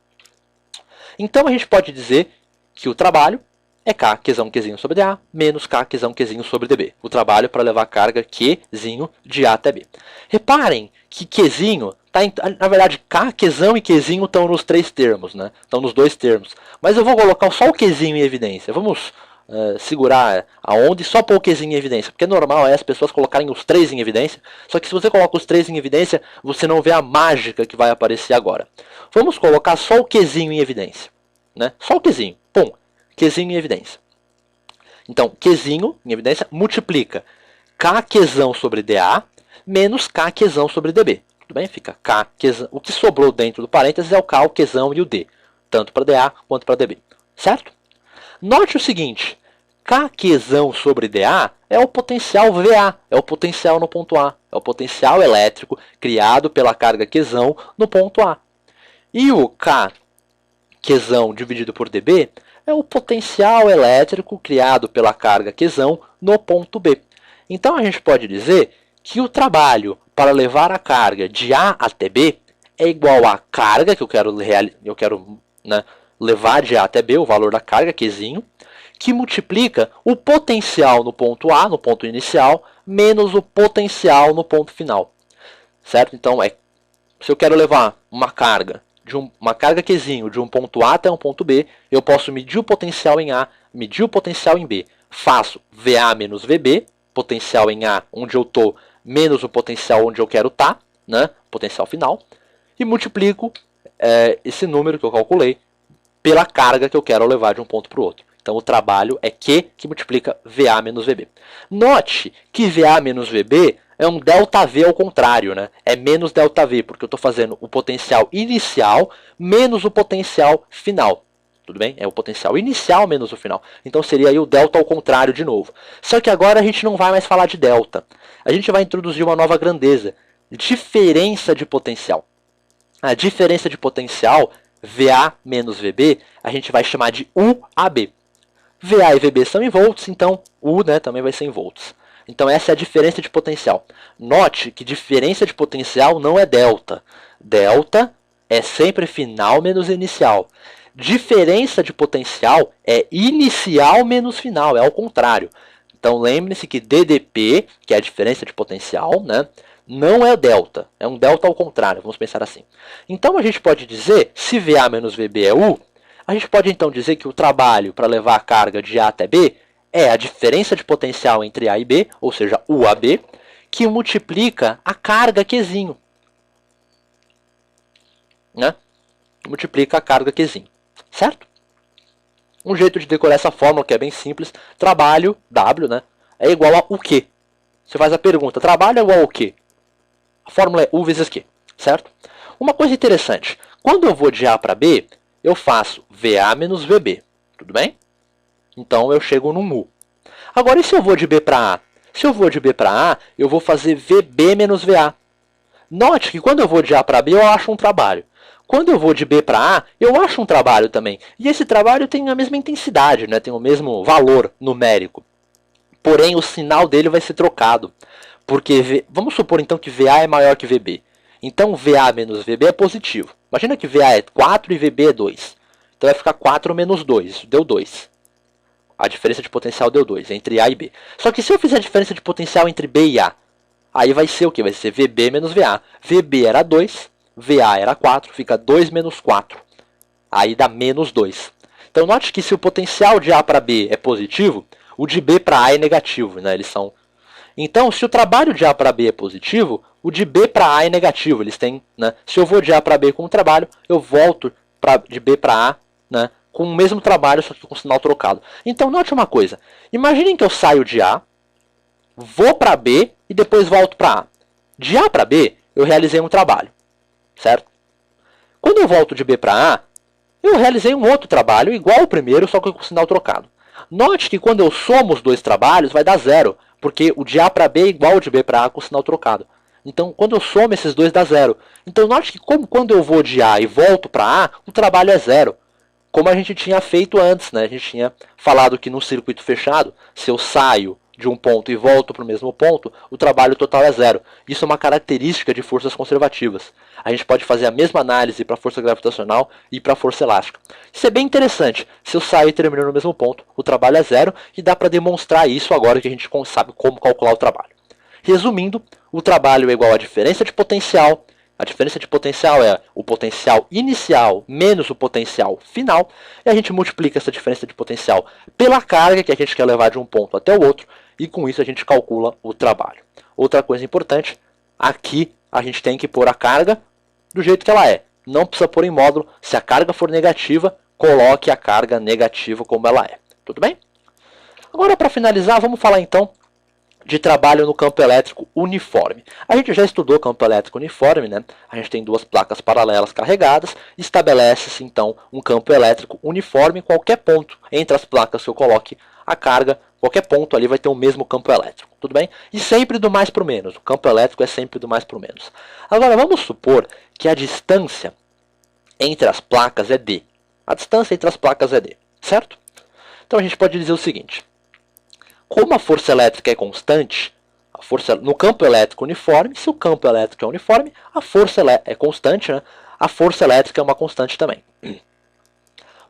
Então a gente pode dizer que o trabalho é K, Qzão, Qzinho sobre dA, menos K, Qzão, Qzinho sobre dB. O trabalho para levar a carga Qzinho de A até B. Reparem que Qzinho, na verdade, K, Qzão e Qzinho estão nos três termos, né? Estão nos dois termos. Mas eu vou colocar só o Qzinho em evidência. Vamos segurar aonde só pôr o Qzinho em evidência. Porque normal é as pessoas colocarem os três em evidência. Só que se você coloca os três em evidência, você não vê a mágica que vai aparecer agora. Vamos colocar só o Qzinho em evidência. Né? Só o Qzinho. Pum. Qzinho em evidência. Então, Qzinho em evidência multiplica K Qzão sobre dA menos K Qzão sobre dB. Tudo bem? Fica K Qzão. O que sobrou dentro do parênteses é o K, o Qzão e o D. Tanto para dA quanto para dB. Certo? Note o seguinte. K Qzão sobre dA é o potencial VA. É o potencial no ponto A. É o potencial elétrico criado pela carga Qzão no ponto A. E o K Qzão dividido por dB é o potencial elétrico criado pela carga Qzão no ponto B. Então a gente pode dizer que o trabalho para levar a carga de A até B é igual à carga que eu quero levar de A até B, o valor da carga, Qzinho, que multiplica o potencial no ponto A, no ponto inicial, menos o potencial no ponto final. Certo? Então, se eu quero levar uma carga Qzinho de um ponto A até um ponto B, eu posso medir o potencial em A, medir o potencial em B. Faço VA menos VB, potencial em A onde eu estou, menos o potencial onde eu quero estar, né? Potencial final, e multiplico esse número que eu calculei pela carga que eu quero levar de um ponto para o outro. Então o trabalho é Q que multiplica VA menos VB. Note que VA menos VB é um ΔV ao contrário, né? É menos ΔV, porque eu estou fazendo o potencial inicial menos o potencial final. Tudo bem? É o potencial inicial menos o final. Então seria aí o delta ao contrário de novo. Só que agora a gente não vai mais falar de delta. A gente vai introduzir uma nova grandeza. Diferença de potencial. A diferença de potencial, VA menos VB, a gente vai chamar de UAB. VA e VB são em volts, então U, né, também vai ser em volts. Então essa é a diferença de potencial. Note que diferença de potencial não é delta. Delta é sempre final menos inicial. Diferença de potencial é inicial menos final, é ao contrário. Então lembre-se que DDP, que é a diferença de potencial, né, não é delta, é um delta ao contrário, vamos pensar assim. Então a gente pode dizer, se VA menos VB é U, a gente pode então dizer que o trabalho para levar a carga de A até B é a diferença de potencial entre A e B, ou seja, UAB, que multiplica a carga Qzinho. Né? Multiplica a carga Qzinho. Certo? Um jeito de decorar essa fórmula, que é bem simples, trabalho, W, né, é igual a o quê? Você faz a pergunta, trabalho é igual ao quê? A fórmula é U vezes Q, certo? Uma coisa interessante, quando eu vou de A para B, eu faço VA menos VB, tudo bem? Então eu chego num U. Agora, e se eu vou de B para A? Se eu vou de B para A, eu vou fazer VB menos VA. Note que quando eu vou de A para B, eu acho um trabalho. Quando eu vou de B para A, eu acho um trabalho também. E esse trabalho tem a mesma intensidade, né? Tem o mesmo valor numérico. Porém, o sinal dele vai ser trocado. Porque, vamos supor então que VA é maior que VB. Então, VA menos VB é positivo. Imagina que VA é 4 e VB é 2. Então, vai ficar 4 menos 2. Isso deu 2. A diferença de potencial deu 2 entre A e B. Só que se eu fizer a diferença de potencial entre B e A, aí vai ser o quê? Vai ser VB menos VA. VB era 2, VA era 4, fica 2 menos 4. Aí dá menos 2. Então, note que se o potencial de A para B é positivo, o de B para A é negativo. Né? Eles são... Então, se o trabalho de A para B é positivo, o de B para A é negativo. Eles têm, né? Se eu vou de A para B com o trabalho, eu volto de B para A, né? Com o mesmo trabalho, só que com o sinal trocado. Então, note uma coisa. Imaginem que eu saio de A, vou para B e depois volto para A. De A para B, eu realizei um trabalho. certo? Quando eu volto de B para A, eu realizei um outro trabalho igual ao primeiro, só que com o sinal trocado. Note que quando eu somo os dois trabalhos, vai dar zero, porque o de A para B é igual ao de B para A com o sinal trocado. Então, quando eu somo esses dois, dá zero. Então, note que como quando eu vou de A e volto para A, o trabalho é zero. Como a gente tinha feito antes, né? A gente tinha falado que no circuito fechado, se eu saio de um ponto e volto para o mesmo ponto, o trabalho total é zero. Isso é uma característica de forças conservativas. A gente pode fazer a mesma análise para a força gravitacional e para a força elástica. Isso é bem interessante. Se eu saio e termino no mesmo ponto, o trabalho é zero e dá para demonstrar isso agora que a gente sabe como calcular o trabalho. Resumindo, o trabalho é igual à diferença de potencial. A diferença de potencial é o potencial inicial menos o potencial final. E a gente multiplica essa diferença de potencial pela carga que a gente quer levar de um ponto até o outro. E com isso a gente calcula o trabalho. Outra coisa importante, aqui a gente tem que pôr a carga do jeito que ela é. Não precisa pôr em módulo. Se a carga for negativa, coloque a carga negativa como ela é. Tudo bem? Agora, para finalizar, vamos falar então de trabalho no campo elétrico uniforme. A gente já estudou campo elétrico uniforme, né? A gente tem duas placas paralelas carregadas, estabelece-se então um campo elétrico uniforme em qualquer ponto entre as placas que eu coloque a carga, qualquer ponto ali vai ter o mesmo campo elétrico, tudo bem? E sempre do mais para o menos, o campo elétrico é sempre do mais para o menos. Agora vamos supor que a distância entre as placas é D. A distância entre as placas é D, certo? Então a gente pode dizer o seguinte: como a força elétrica é constante, a força no campo elétrico uniforme, se o campo elétrico é uniforme, a força é constante, né? A força elétrica é uma constante também.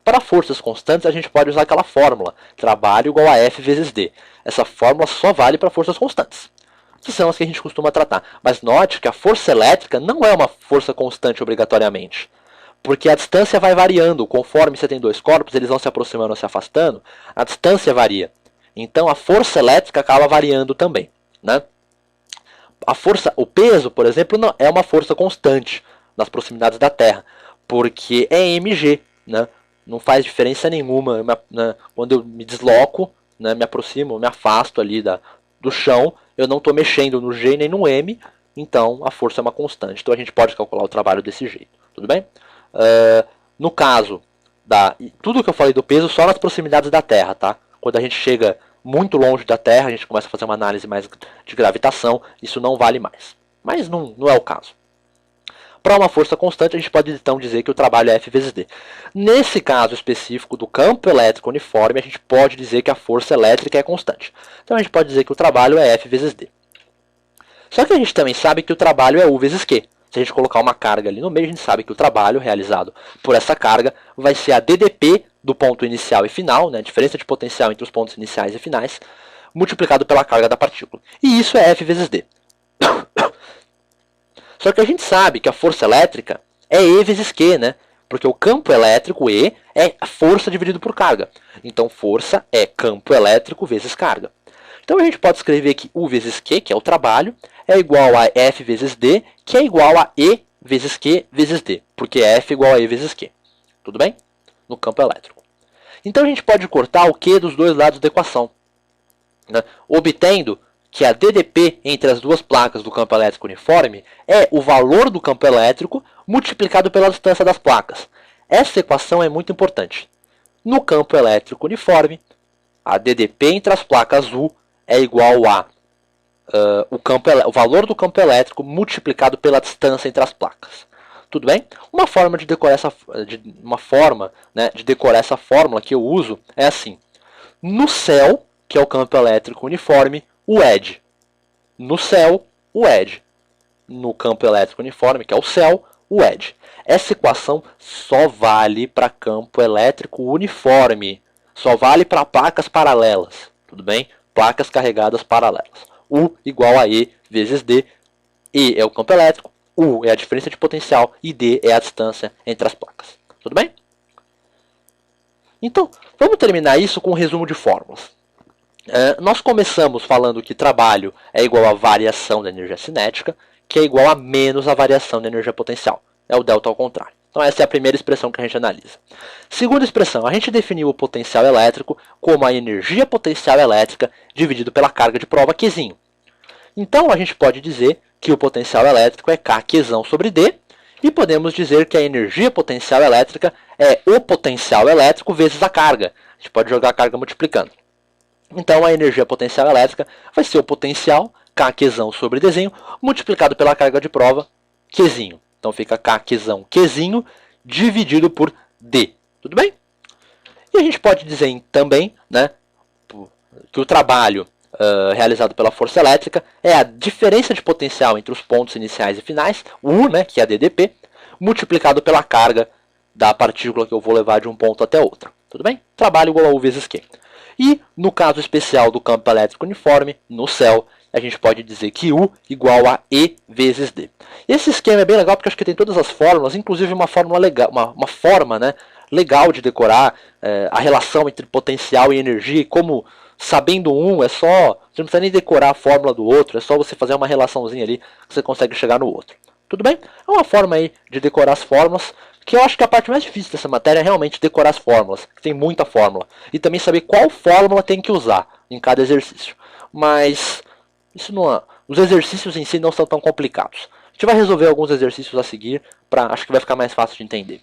Para forças constantes, a gente pode usar aquela fórmula, trabalho igual a F vezes D. Essa fórmula só vale para forças constantes, que são as que a gente costuma tratar. Mas note que a força elétrica não é uma força constante obrigatoriamente, porque a distância vai variando. Conforme você tem dois corpos, eles vão se aproximando ou se afastando, a distância varia. Então a força elétrica acaba variando também, né? O peso, por exemplo, não é uma força constante nas proximidades da Terra, porque é mg, né? Não faz diferença nenhuma, né? Quando eu me desloco, né? Me aproximo, me afasto ali do chão, eu não estou mexendo no G nem no M, então a força é uma constante. Então a gente pode calcular o trabalho desse jeito, tudo bem? No caso tudo que eu falei do peso só nas proximidades da Terra, tá? Quando a gente chega muito longe da Terra, a gente começa a fazer uma análise mais de gravitação, isso não vale mais. Mas não é o caso. Para uma força constante, a gente pode então dizer que o trabalho é F vezes D. Nesse caso específico do campo elétrico uniforme, a gente pode dizer que a força elétrica é constante. Então a gente pode dizer que o trabalho é F vezes D. Só que a gente também sabe que o trabalho é U vezes Q. Se a gente colocar uma carga ali no meio, a gente sabe que o trabalho realizado por essa carga vai ser a DDP do ponto inicial e final, né, a diferença de potencial entre os pontos iniciais e finais, multiplicado pela carga da partícula. E isso é F vezes D. Só que a gente sabe que a força elétrica é E vezes Q, né? Porque o campo elétrico E é força dividido por carga. Então força é campo elétrico vezes carga. Então a gente pode escrever que U vezes Q, que é o trabalho, é igual a F vezes D, que é igual a E vezes Q vezes D, porque F é igual a E vezes Q. Tudo bem? No campo elétrico. Então a gente pode cortar o Q dos dois lados da equação, né? Obtendo que a DDP entre as duas placas do campo elétrico uniforme é o valor do campo elétrico multiplicado pela distância das placas. Essa equação é muito importante. No campo elétrico uniforme, a DDP entre as placas U é igual a o valor do campo elétrico multiplicado pela distância entre as placas. Tudo bem? Uma forma de decorar essa fórmula que eu uso é assim. No céu, que é o campo elétrico uniforme, o ED. No céu, o ED. No campo elétrico uniforme, que é o céu, o ED. Essa equação só vale para campo elétrico uniforme. Só vale para placas paralelas. Tudo bem? Placas carregadas paralelas. U igual a E vezes D. E é o campo elétrico, U é a diferença de potencial e D é a distância entre as placas. Tudo bem? Então, vamos terminar isso com um resumo de fórmulas. Nós começamos falando que trabalho é igual a variação da energia cinética, que é igual a menos a variação da energia potencial. É o delta ao contrário. Então essa é a primeira expressão que a gente analisa. Segunda expressão, a gente definiu o potencial elétrico como a energia potencial elétrica dividido pela carga de prova Qzinho. Então a gente pode dizer que o potencial elétrico é K Qzão sobre D, E podemos dizer que a energia potencial elétrica é o potencial elétrico vezes a carga. A gente pode jogar a carga multiplicando. Então a energia potencial elétrica vai ser o potencial, Kqzão sobre Dzinho, multiplicado pela carga de prova, Qzinho. Então fica Kqzão, Qzinho, dividido por D. Tudo bem? E a gente pode dizer também, né, que o trabalho realizado pela força elétrica é a diferença de potencial entre os pontos iniciais e finais, U, né, que é a DDP, multiplicado pela carga da partícula que eu vou levar de um ponto até outro. Tudo bem? Trabalho igual a U vezes Q. E no caso especial do campo elétrico uniforme, no céu, a gente pode dizer que U igual a E vezes D. Esse esquema é bem legal porque acho que tem todas as fórmulas, inclusive uma fórmula legal, uma forma, né, legal de decorar a relação entre potencial e energia, e como sabendo um é só, você não precisa nem decorar a fórmula do outro, é só você fazer uma relaçãozinha ali que você consegue chegar no outro. Tudo bem? É uma forma aí de decorar as fórmulas, que eu acho que a parte mais difícil dessa matéria é realmente decorar as fórmulas, que tem muita fórmula, e também saber qual fórmula tem que usar em cada exercício. Mas isso não, os exercícios em si não são tão complicados. A gente vai resolver alguns exercícios a seguir, acho que vai ficar mais fácil de entender.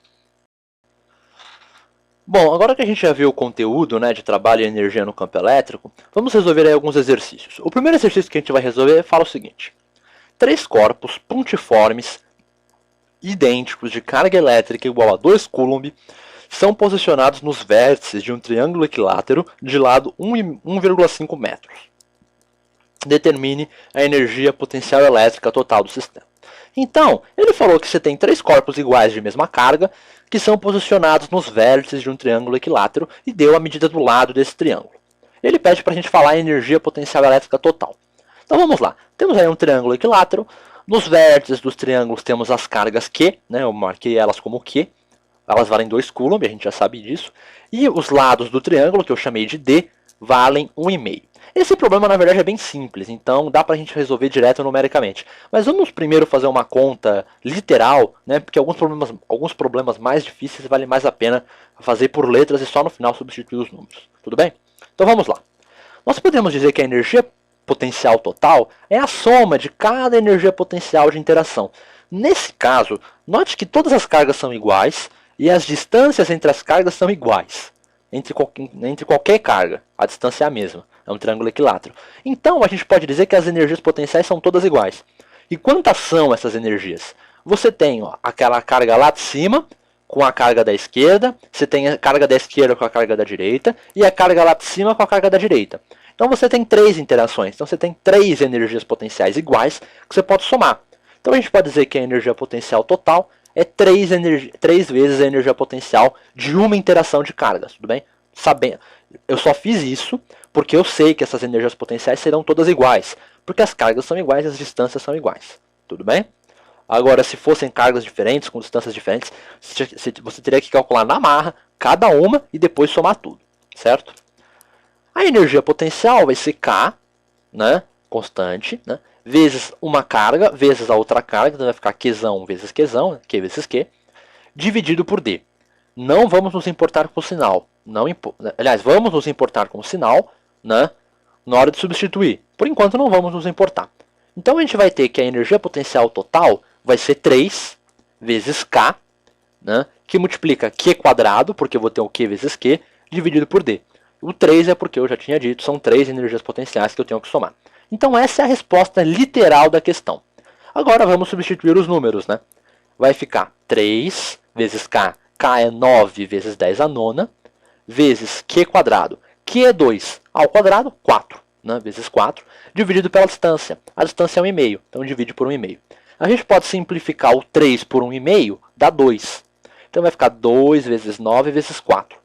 Bom, agora que a gente já viu o conteúdo, né, de trabalho e energia no campo elétrico, vamos resolver aí alguns exercícios. O primeiro exercício que a gente vai resolver fala o seguinte: 3 corpos pontiformes idênticos de carga elétrica igual a 2 Coulomb são posicionados nos vértices de um triângulo equilátero de lado 1,5 metros. Determine a energia potencial elétrica total do sistema. Então, ele falou que você tem 3 corpos iguais de mesma carga que são posicionados nos vértices de um triângulo equilátero e deu a medida do lado desse triângulo. Ele pede para a gente falar a energia potencial elétrica total. Então vamos lá. Temos aí um triângulo equilátero. Nos vértices dos triângulos temos as cargas Q, né? Eu marquei elas como Q. Elas valem 2 Coulomb, a gente já sabe disso. E os lados do triângulo, que eu chamei de D, valem 1,5. Esse problema, na verdade, é bem simples, então dá pra gente resolver direto numericamente. Mas vamos primeiro fazer uma conta literal, né? Porque alguns problemas mais difíceis vale mais a pena fazer por letras e só no final substituir os números. Tudo bem? Então vamos lá. Nós podemos dizer que a energia potencial total é a soma de cada energia potencial de interação. Nesse caso, note que todas as cargas são iguais e as distâncias entre as cargas são iguais. Entre qualquer carga, a distância é a mesma. É um triângulo equilátero. Então a gente pode dizer que as energias potenciais são todas iguais. E quantas são essas energias? Você tem aquela carga lá de cima com a carga da esquerda, você tem a carga da esquerda com a carga da direita e a carga lá de cima com a carga da direita. Então você tem 3 interações. Então você tem 3 energias potenciais iguais que você pode somar. Então a gente pode dizer que a energia potencial total é 3 vezes a energia potencial de uma interação de cargas. Tudo bem? Eu só fiz isso porque eu sei que essas energias potenciais serão todas iguais. Porque as cargas são iguais e as distâncias são iguais. Tudo bem? Agora, se fossem cargas diferentes, com distâncias diferentes, você teria que calcular na marra cada uma e depois somar tudo. Certo? A energia potencial vai ser K, né, constante, né, vezes uma carga, vezes a outra carga, então vai ficar Qzão vezes Qzão, Q vezes Q, dividido por D. Não vamos nos importar com o sinal. Aliás, vamos nos importar com o sinal, né, na hora de substituir. Por enquanto não vamos nos importar. Então a gente vai ter que a energia potencial total vai ser 3 vezes K, né, que multiplica Q quadrado, porque eu vou ter o Q vezes Q, dividido por D. O 3 é porque eu já tinha dito, são 3 energias potenciais que eu tenho que somar. Então essa é a resposta literal da questão. Agora vamos substituir os números, né? Vai ficar 3 vezes K, K é 9 vezes 10 a nona, vezes Q quadrado. Q é 2 ao quadrado, 4, né? Vezes 4, dividido pela distância. A distância é 1,5, então divide por 1,5. A gente pode simplificar o 3 por 1,5, dá 2. Então vai ficar 2 vezes 9 vezes 4.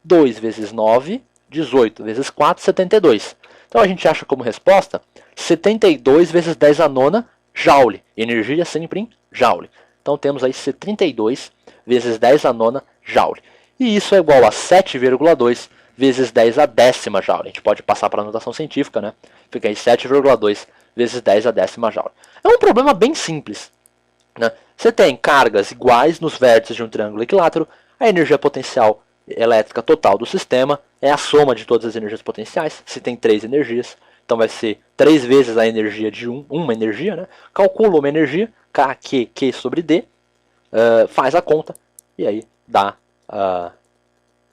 2 vezes 9, 18 vezes 4, 72. Então a gente acha como resposta 72 vezes 10 a nona joule. Energia sempre em joule. Então temos aí 72 vezes 10 a nona joule. E isso é igual a 7,2 vezes 10 a décima joule. A gente pode passar para a notação científica, né? Fica aí 7,2 vezes 10 a décima joule. É um problema bem simples, né? Você tem cargas iguais nos vértices de um triângulo equilátero, a energia potencial elétrica total do sistema é a soma de todas as energias potenciais. Se tem 3 energias, então vai ser 3 vezes a energia de uma energia, né? Calcula uma energia, K, Q sobre D, faz a conta e aí dá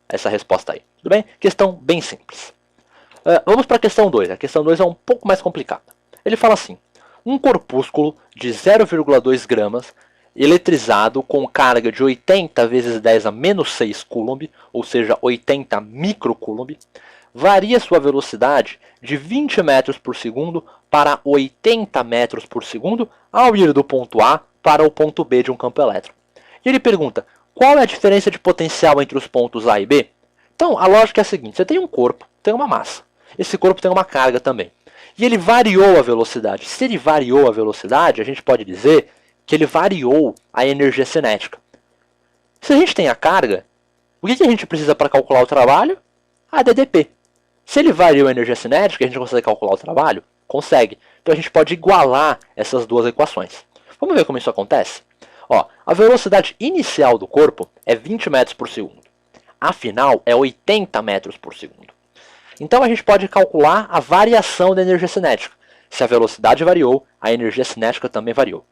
essa resposta aí. Tudo bem? Questão bem simples. Vamos para a questão 2. A questão 2 é um pouco mais complicada. Ele fala assim: um corpúsculo de 0,2 gramas eletrizado com carga de 80 vezes 10 a menos 6 coulomb, ou seja, 80 microcoulomb, varia sua velocidade de 20 metros por segundo para 80 metros por segundo ao ir do ponto A para o ponto B de um campo elétrico. E ele pergunta: qual é a diferença de potencial entre os pontos A e B? Então, a lógica é a seguinte: você tem um corpo, tem uma massa. Esse corpo tem uma carga também. E ele variou a velocidade. Se ele variou a velocidade, a gente pode dizer que ele variou a energia cinética. Se a gente tem a carga, o que a gente precisa para calcular o trabalho? A DDP. Se ele variou a energia cinética, a gente consegue calcular o trabalho? Consegue. Então a gente pode igualar essas duas equações. Vamos ver como isso acontece? A velocidade inicial do corpo é 20 metros por segundo. A final é 80 metros por segundo. Então a gente pode calcular a variação da energia cinética. Se a velocidade variou, a energia cinética também variou.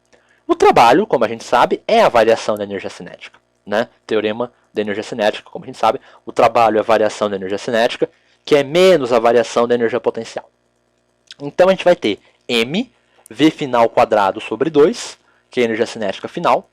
O trabalho, como a gente sabe, é a variação da energia cinética. Né? Teorema da energia cinética, como a gente sabe, o trabalho é a variação da energia cinética, que é menos a variação da energia potencial. Então a gente vai ter m, v final quadrado sobre 2, que é a energia cinética final,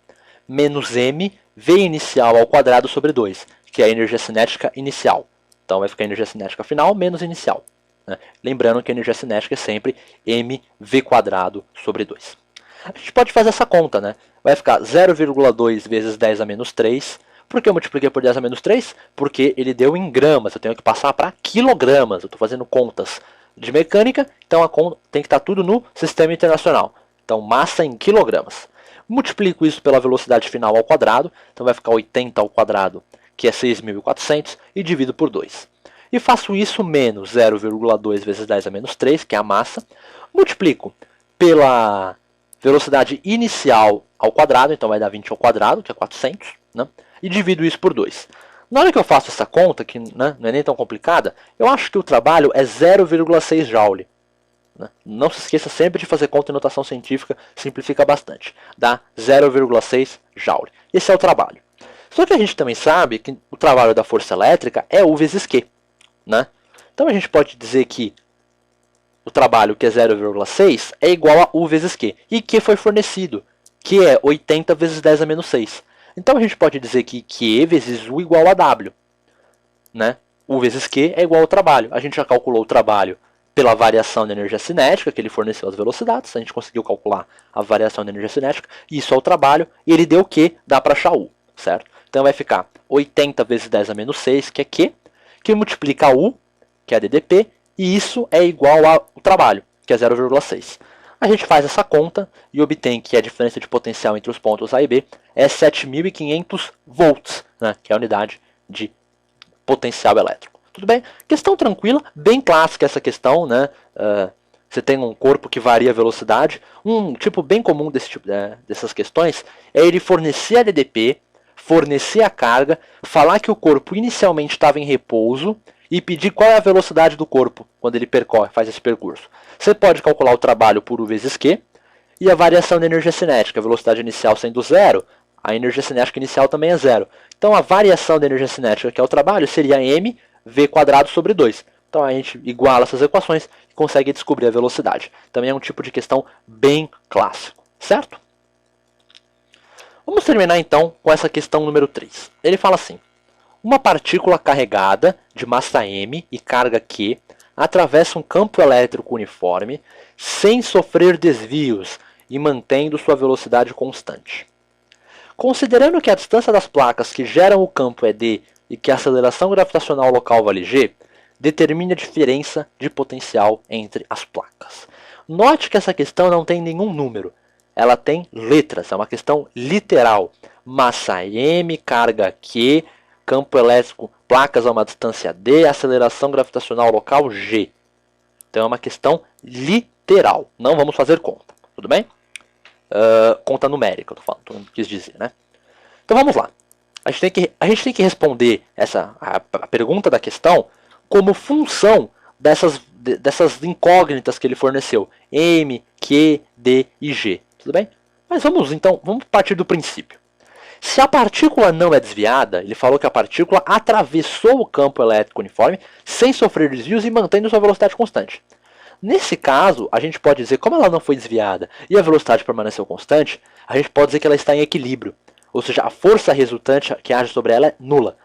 menos m, v inicial ao quadrado sobre 2, que é a energia cinética inicial. Então vai ficar a energia cinética final menos inicial. Né? Lembrando que a energia cinética é sempre mv quadrado sobre 2. A gente pode fazer essa conta, né? Vai ficar 0,2 vezes 10 a menos 3. Por que eu multipliquei por 10 a menos 3? Porque ele deu em gramas, eu tenho que passar para quilogramas. Eu estou fazendo contas de mecânica, então a conta tem que estar tudo no sistema internacional. Então massa em quilogramas. Multiplico isso pela velocidade final ao quadrado, então vai ficar 80 ao quadrado, que é 6.400, e divido por 2. E faço isso menos 0,2 vezes 10 a menos 3, que é a massa. Multiplico pela velocidade inicial ao quadrado, então vai dar 20 ao quadrado, que é 400, né? E divido isso por 2. Na hora que eu faço essa conta, que né, não é nem tão complicada, eu acho que o trabalho é 0,6 joule. Né? Não se esqueça sempre de fazer conta em notação científica, simplifica bastante. Dá 0,6 joule. Esse é o trabalho. Só que a gente também sabe que o trabalho da força elétrica é U vezes Q. Né? Então a gente pode dizer que o trabalho, que é 0,6, é igual a U vezes Q. E Q foi fornecido, que é 80 vezes 10 a menos 6. Então a gente pode dizer que Q vezes U igual a W. Né? U vezes Q é igual ao trabalho. A gente já calculou o trabalho pela variação da energia cinética, que ele forneceu as velocidades. A gente conseguiu calcular a variação da energia cinética. Isso é o trabalho. E ele deu Q, dá para achar U. Certo? Então vai ficar 80 vezes 10 a menos 6, que é Q, que multiplica U, que é a DDP, e isso é igual ao trabalho, que é 0,6. A gente faz essa conta e obtém que a diferença de potencial entre os pontos A e B é 7.500 volts, né, que é a unidade de potencial elétrico. Tudo bem? Questão tranquila, bem clássica essa questão, né? Você tem um corpo que varia a velocidade. Um tipo bem comum dessas questões é ele fornecer a DDP, fornecer a carga, falar que o corpo inicialmente estava em repouso e pedir qual é a velocidade do corpo quando ele faz esse percurso. Você pode calcular o trabalho por U vezes Q e a variação da energia cinética, a velocidade inicial sendo zero, a energia cinética inicial também é zero. Então a variação da energia cinética, que é o trabalho, seria mv quadrado sobre 2. Então a gente iguala essas equações e consegue descobrir a velocidade. Também é um tipo de questão bem clássico, certo? Vamos terminar então com essa questão número 3. Ele fala assim: uma partícula carregada de massa m e carga q atravessa um campo elétrico uniforme sem sofrer desvios e mantendo sua velocidade constante. Considerando que a distância das placas que geram o campo é d e que a aceleração gravitacional local vale g, determine a diferença de potencial entre as placas. Note que essa questão não tem nenhum número. Ela tem letras, é uma questão literal. Massa m, carga q, campo elétrico, placas a uma distância d, aceleração gravitacional local g. Então é uma questão literal. Não vamos fazer conta, tudo bem? Conta numérica, eu tô falando, não quis dizer, né? Então vamos lá. A gente tem que responder a pergunta da questão como função dessas incógnitas que ele forneceu. M, Q, D e G. Tudo bem? Mas vamos partir do princípio. Se a partícula não é desviada, ele falou que a partícula atravessou o campo elétrico uniforme sem sofrer desvios e mantendo sua velocidade constante. Nesse caso, a gente pode dizer, como ela não foi desviada e a velocidade permaneceu constante, a gente pode dizer que ela está em equilíbrio. Ou seja, a força resultante que age sobre ela é nula.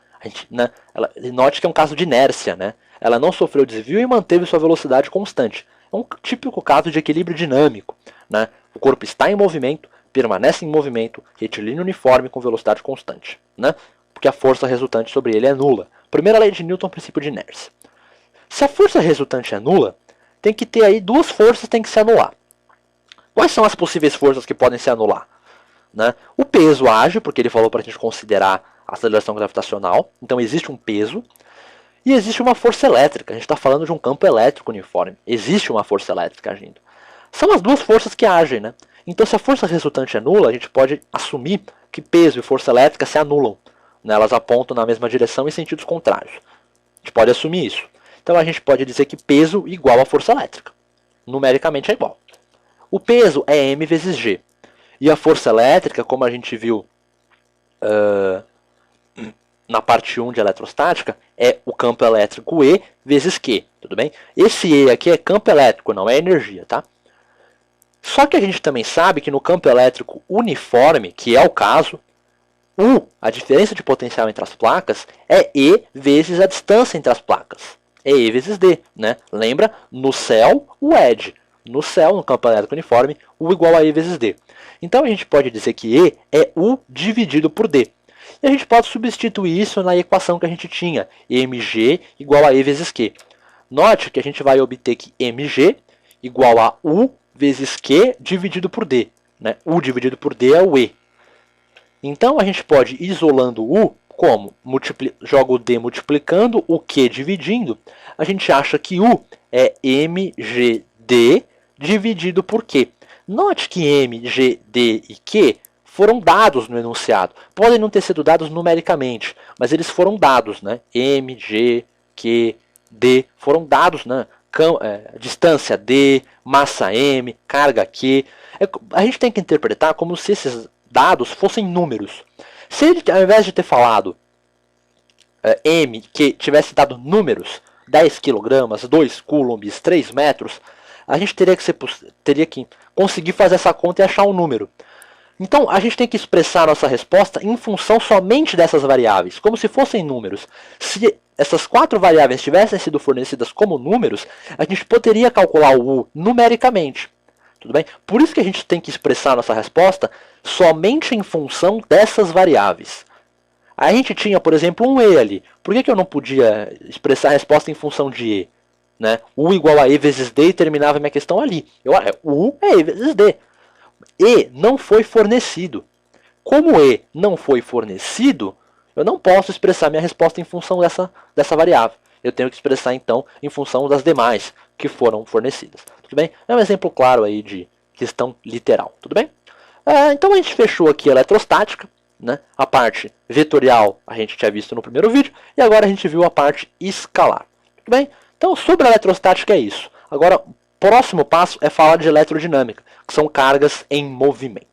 Note que é um caso de inércia, né? Ela não sofreu desvio e manteve sua velocidade constante. É um típico caso de equilíbrio dinâmico, né? O corpo está em movimento, permanece em movimento, retilíneo uniforme com velocidade constante, né? Porque a força resultante sobre ele é nula. Primeira lei de Newton, princípio de inércia. Se a força resultante é nula, tem que ter aí duas forças que tem que se anular. Quais são as possíveis forças que podem se anular? Né? O peso age, porque ele falou para a gente considerar a aceleração gravitacional. Então existe um peso. E existe uma força elétrica. A gente está falando de um campo elétrico uniforme. Existe uma força elétrica agindo. São as duas forças que agem, né? Então se a força resultante é nula, a gente pode assumir que peso e força elétrica se anulam, né? Elas apontam na mesma direção em sentidos contrários. A gente pode assumir isso. Então a gente pode dizer que peso igual a força elétrica. Numericamente é igual. O peso é m vezes g. E a força elétrica, como a gente viu na parte 1 de eletrostática, é o campo elétrico E vezes Q. Tudo bem? Esse E aqui é campo elétrico, não é energia, tá? Só que a gente também sabe que no campo elétrico uniforme, que é o caso, a diferença de potencial entre as placas, é E vezes a distância entre as placas. É E vezes D, né? Lembra? No céu, o ED. No céu, no campo elétrico uniforme, U igual a E vezes D. Então a gente pode dizer que E é U dividido por D. E a gente pode substituir isso na equação que a gente tinha, mg igual a E vezes Q. Note que a gente vai obter que mg igual a U vezes Q dividido por D. Né? U dividido por D é o E. Então a gente pode ir isolando U, como? Joga o D multiplicando, o Q dividindo. A gente acha que U é mgd dividido por Q. Note que M, G, D e Q foram dados no enunciado. Podem não ter sido dados numericamente, mas eles foram dados. Né? M, G, Q, D foram dados. Né? Distância D, massa M, carga Q. A gente tem que interpretar como se esses dados fossem números. Se ele, ao invés de ter falado M, que tivesse dado números, 10 kg, 2 coulombs, 3 metros, a gente teria que conseguir fazer essa conta e achar um número. Então a gente tem que expressar nossa resposta em função somente dessas variáveis, como se fossem números. Se essas 4 variáveis tivessem sido fornecidas como números, a gente poderia calcular o U numericamente. Tudo bem? Por isso que a gente tem que expressar nossa resposta somente em função dessas variáveis. A gente tinha, por exemplo, um E ali. Por que eu não podia expressar a resposta em função de E? Né? U igual a E vezes D e terminava a minha questão ali. U é E vezes D. E não foi fornecido. Como E não foi fornecido, eu não posso expressar minha resposta em função dessa variável. Eu tenho que expressar, então, em função das demais que foram fornecidas. Tudo bem? É um exemplo claro aí de questão literal. Tudo bem? Então a gente fechou aqui a eletrostática. Né? A parte vetorial a gente tinha visto no primeiro vídeo. E agora a gente viu a parte escalar. Tudo bem? Então, sobre a eletrostática é isso. Agora, o próximo passo é falar de eletrodinâmica, que são cargas em movimento.